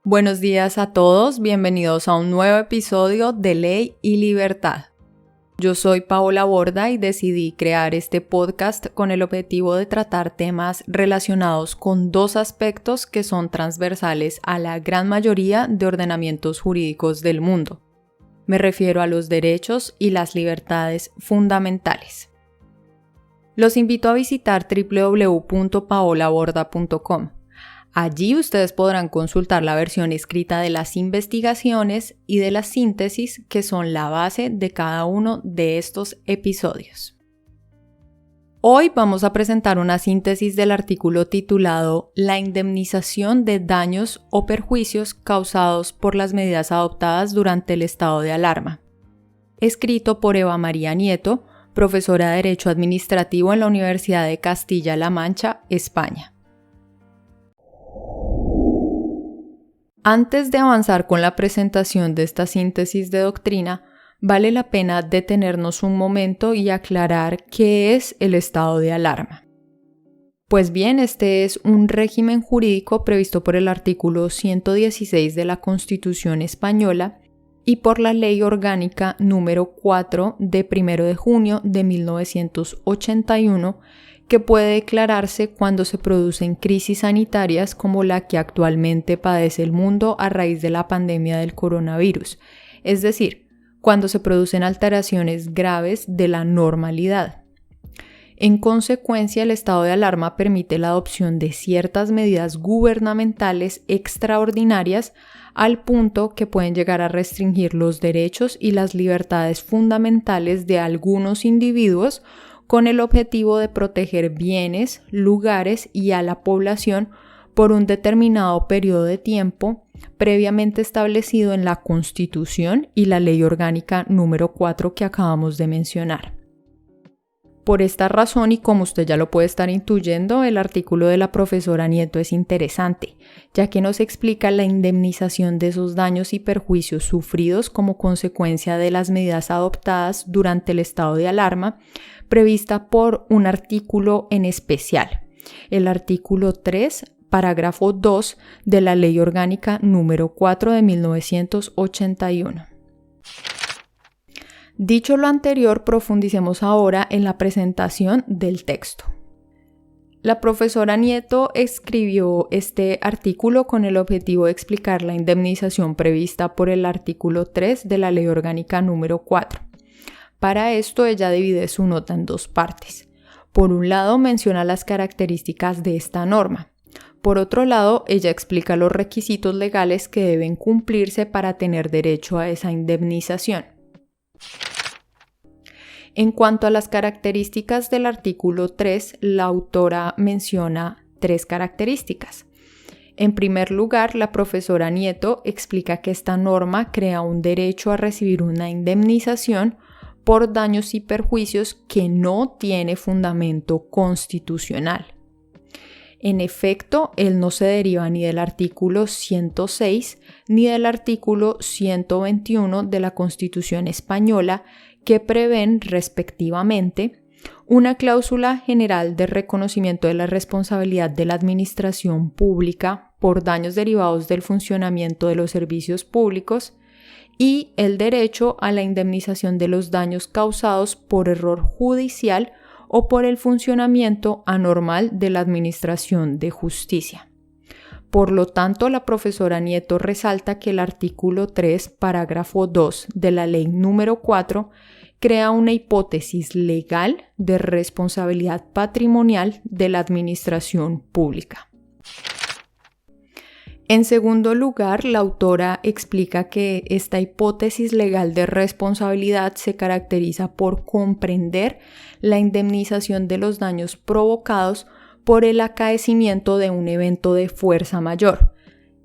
Buenos días a todos, bienvenidos a un nuevo episodio de Ley y Libertad. Yo soy Paola Borda y decidí crear este podcast con el objetivo de tratar temas relacionados con dos aspectos que son transversales a la gran mayoría de ordenamientos jurídicos del mundo. Me refiero a los derechos y las libertades fundamentales. Los invito a visitar www.paolaborda.com. Allí ustedes podrán consultar la versión escrita de las investigaciones y de las síntesis que son la base de cada uno de estos episodios. Hoy vamos a presentar una síntesis del artículo titulado La indemnización de daños o perjuicios causados por las medidas adoptadas durante el estado de alarma, escrito por Eva María Nieto, profesora de Derecho Administrativo en la Universidad de Castilla-La Mancha, España. Antes de avanzar con la presentación de esta síntesis de doctrina, vale la pena detenernos un momento y aclarar qué es el estado de alarma. Pues bien, este es un régimen jurídico previsto por el artículo 116 de la Constitución Española y por la Ley Orgánica número 4 de 1 de junio de 1981, que puede declararse cuando se producen crisis sanitarias como la que actualmente padece el mundo a raíz de la pandemia del coronavirus, es decir, cuando se producen alteraciones graves de la normalidad. En consecuencia, el estado de alarma permite la adopción de ciertas medidas gubernamentales extraordinarias al punto que pueden llegar a restringir los derechos y las libertades fundamentales de algunos individuos con el objetivo de proteger bienes, lugares y a la población por un determinado periodo de tiempo previamente establecido en la Constitución y la Ley Orgánica número 4 que acabamos de mencionar. Por esta razón, y como usted ya lo puede estar intuyendo, el artículo de la profesora Nieto es interesante, ya que nos explica la indemnización de esos daños y perjuicios sufridos como consecuencia de las medidas adoptadas durante el estado de alarma, prevista por un artículo en especial, el artículo 3, parágrafo 2 de la Ley Orgánica número 4 de 1981. Dicho lo anterior, profundicemos ahora en la presentación del texto. La profesora Nieto escribió este artículo con el objetivo de explicar la indemnización prevista por el artículo 3 de la Ley Orgánica número 4. Para esto, ella divide su nota en dos partes. Por un lado, menciona las características de esta norma. Por otro lado, ella explica los requisitos legales que deben cumplirse para tener derecho a esa indemnización. En cuanto a las características del artículo 3, la autora menciona tres características. En primer lugar, la profesora Nieto explica que esta norma crea un derecho a recibir una indemnización por daños y perjuicios que no tiene fundamento constitucional. En efecto, él no se deriva ni del artículo 106 ni del artículo 121 de la Constitución Española, que prevén, respectivamente, una cláusula general de reconocimiento de la responsabilidad de la administración pública por daños derivados del funcionamiento de los servicios públicos y el derecho a la indemnización de los daños causados por error judicial o por el funcionamiento anormal de la administración de justicia. Por lo tanto, la profesora Nieto resalta que el artículo 3, parágrafo 2 de la Ley número 4 crea una hipótesis legal de responsabilidad patrimonial de la administración pública. En segundo lugar, la autora explica que esta hipótesis legal de responsabilidad se caracteriza por comprender la indemnización de los daños provocados por el acaecimiento de un evento de fuerza mayor.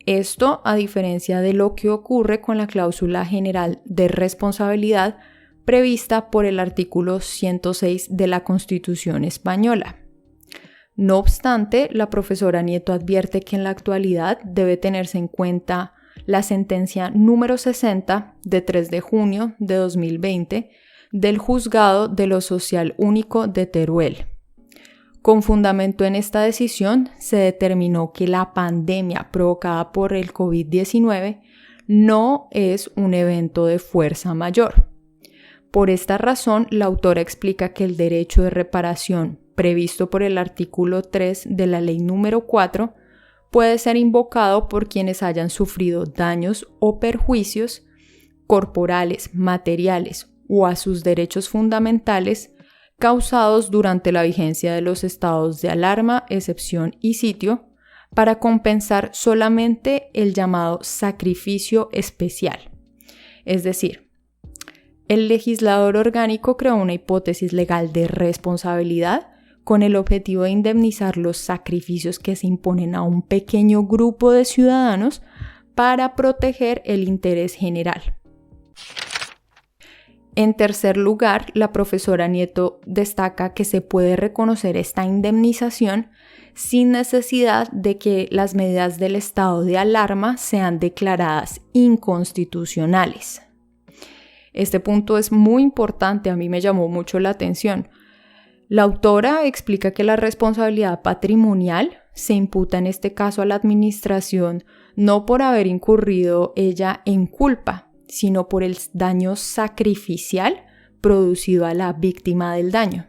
Esto, a diferencia de lo que ocurre con la cláusula general de responsabilidad prevista por el artículo 106 de la Constitución Española. No obstante, la profesora Nieto advierte que en la actualidad debe tenerse en cuenta la sentencia número 60 de 3 de junio de 2020 del Juzgado de lo Social Único de Teruel, Con fundamento en esta decisión, se determinó que la pandemia provocada por el COVID-19 no es un evento de fuerza mayor. Por esta razón, la autora explica que el derecho de reparación previsto por el artículo 3 de la Ley número 4 puede ser invocado por quienes hayan sufrido daños o perjuicios corporales, materiales o a sus derechos fundamentales causados durante la vigencia de los estados de alarma, excepción y sitio, para compensar solamente el llamado sacrificio especial. Es decir, el legislador orgánico creó una hipótesis legal de responsabilidad con el objetivo de indemnizar los sacrificios que se imponen a un pequeño grupo de ciudadanos para proteger el interés general. En tercer lugar, la profesora Nieto destaca que se puede reconocer esta indemnización sin necesidad de que las medidas del estado de alarma sean declaradas inconstitucionales. Este punto es muy importante, a mí me llamó mucho la atención. La autora explica que la responsabilidad patrimonial se imputa en este caso a la administración no por haber incurrido ella en culpa, sino por el daño sacrificial producido a la víctima del daño.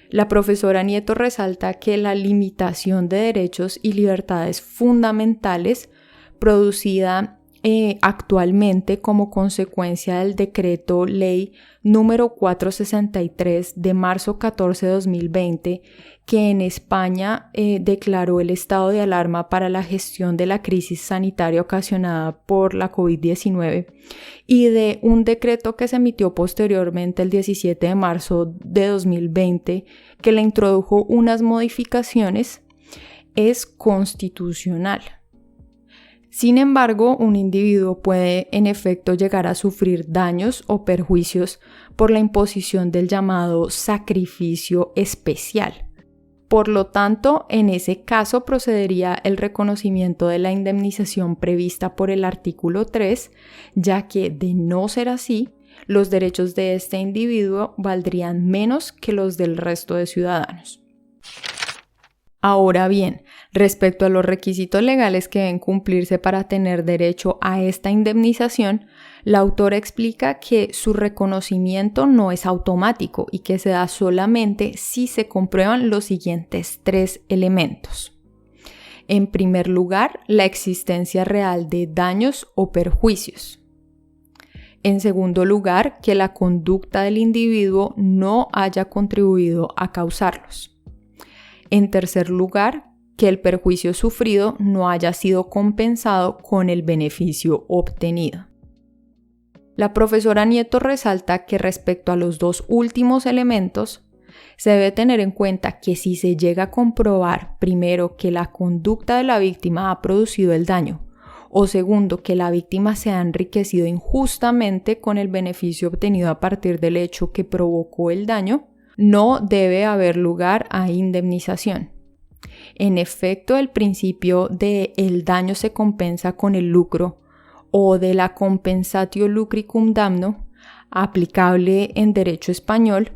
La profesora Nieto resalta que la limitación de derechos y libertades fundamentales producida actualmente como consecuencia del decreto ley número 463 de marzo 14 de 2020, que en España declaró el estado de alarma para la gestión de la crisis sanitaria ocasionada por la COVID-19, y de un decreto que se emitió posteriormente el 17 de marzo de 2020, que le introdujo unas modificaciones, es constitucional. Sin embargo, un individuo puede en efecto llegar a sufrir daños o perjuicios por la imposición del llamado sacrificio especial. Por lo tanto, en ese caso procedería el reconocimiento de la indemnización prevista por el artículo 3, ya que, de no ser así, los derechos de este individuo valdrían menos que los del resto de ciudadanos. Ahora bien, respecto a los requisitos legales que deben cumplirse para tener derecho a esta indemnización, la autora explica que su reconocimiento no es automático y que se da solamente si se comprueban los siguientes 3 elementos. En primer lugar, la existencia real de daños o perjuicios. En segundo lugar, que la conducta del individuo no haya contribuido a causarlos. En tercer lugar, que el perjuicio sufrido no haya sido compensado con el beneficio obtenido. La profesora Nieto resalta que respecto a los 2 últimos elementos, se debe tener en cuenta que si se llega a comprobar, primero, que la conducta de la víctima ha producido el daño, o segundo, que la víctima se ha enriquecido injustamente con el beneficio obtenido a partir del hecho que provocó el daño, no debe haber lugar a indemnización. En efecto, el principio de el daño se compensa con el lucro o de la compensatio lucri cum damno, aplicable en derecho español,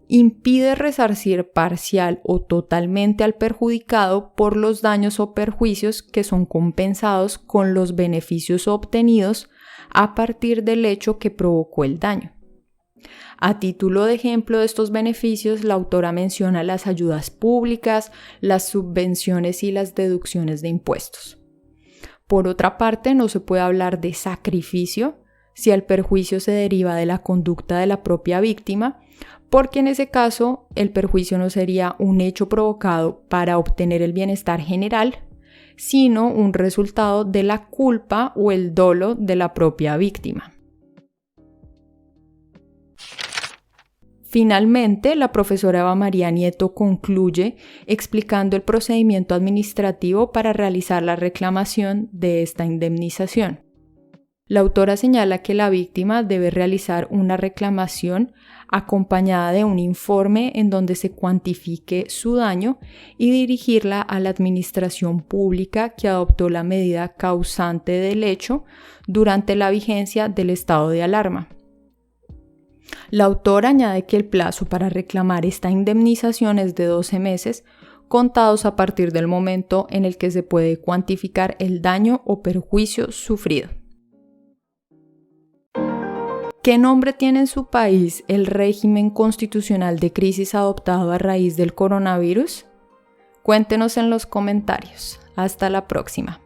impide resarcir parcial o totalmente al perjudicado por los daños o perjuicios que son compensados con los beneficios obtenidos a partir del hecho que provocó el daño. A título de ejemplo de estos beneficios, la autora menciona las ayudas públicas, las subvenciones y las deducciones de impuestos. Por otra parte, no se puede hablar de sacrificio si el perjuicio se deriva de la conducta de la propia víctima, porque en ese caso el perjuicio no sería un hecho provocado para obtener el bienestar general, sino un resultado de la culpa o el dolo de la propia víctima. Finalmente, la profesora Eva María Nieto concluye explicando el procedimiento administrativo para realizar la reclamación de esta indemnización. La autora señala que la víctima debe realizar una reclamación acompañada de un informe en donde se cuantifique su daño y dirigirla a la administración pública que adoptó la medida causante del hecho durante la vigencia del estado de alarma. La autora añade que el plazo para reclamar esta indemnización es de 12 meses, contados a partir del momento en el que se puede cuantificar el daño o perjuicio sufrido. ¿Qué nombre tiene en su país el régimen constitucional de crisis adoptado a raíz del coronavirus? Cuéntenos en los comentarios. Hasta la próxima.